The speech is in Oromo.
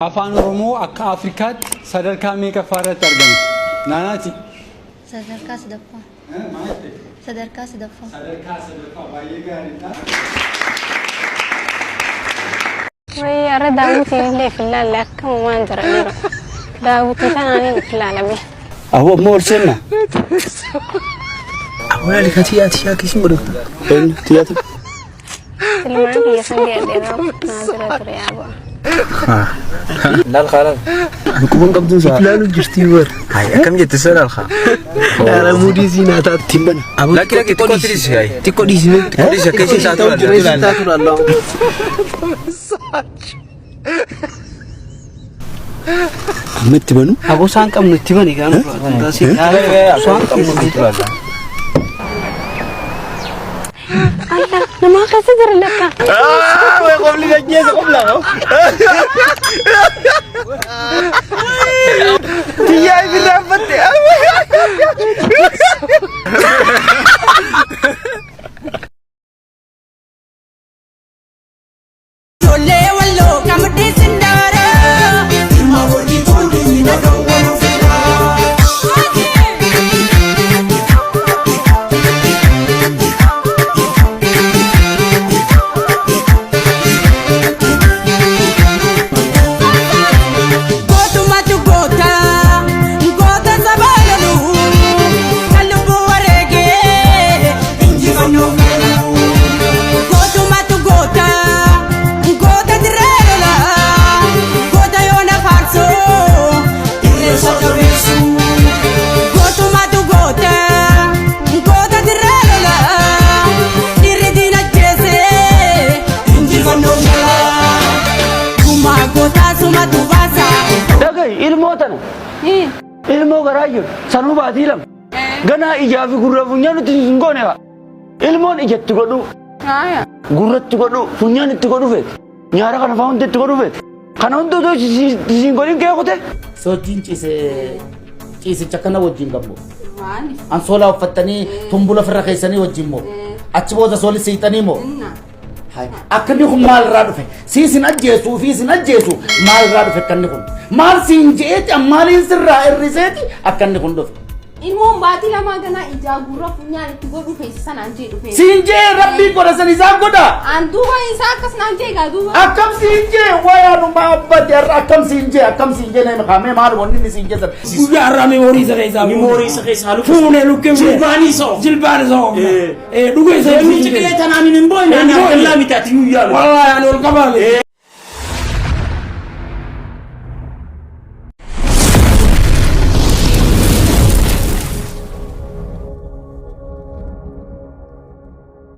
Afaan Oromoo akka Afrikaatti sadarkaa meeqaffaarratti argamti? Naanaati. Sadarkaa sadaffaa. Maalti? Sadarkaa sadaffaa. Sadarkaa sadaffaa baay'ee gaariidha. Wayii arra daawwitiin illee filaalle akkama waan jiraniiru. Daawwitii kanaan filaalame. Awwa mool senna. Awwa ali katiyaati yakisi mudukta. En tiyatu. Tilmaan kiyya sandi addeeraa naazira ture yaaba. Lal khalal. Hukuman qabdu sa. Lalu jirti wer. Hay akam jette sa lal kha. Ala mudi zinata timbana. Laki laki tikko disi hay. Tikko disi kesi satu Allah. Metti banu. Abu san kam netti bani kan. Tasi. San kam netti bani. Allah, nama kasih terleka. Weh kau beli gajinya sekolah kau. Dia ini dapat ya. Ilmu garayu, sanu batilam. Gana ijafi gurra punya nu tingone ka. Ilmu ijat tu kodu. Aya. Gurra tu kodu, punya ni tu kodu fet. Nyara kana faun tu kodu fet. Kana untuk tu tingolin kaya kote. So cise cakana wajin kamu. Ansola fatani tumbula ferra kaisani wajin mo. Achbo da soli seitani mo. Hai. Akani khum mal radu fe. Sisin ajjesu, fisin ajjesu. Mal radu fe kanni khum. Mal sinjeet amalin sirra irriseti akani khum dof. Ilmu bati lama gana ijagura punya itu gua fesan anje do fe. Sinje rabbi ko rasan izam goda. Andu wa isa kas nanje gadu. Akam sinje waya no maabad yar akam sinje ne khame mar wonni ni sinje sar. Yara memori sa kaisa. Memori sa kaisa lu. Fune lu kem. Jilbani so. Dugo isa. Minchikile tanani nimboy na kalla mitati yu ya. Wallahi anol kabale.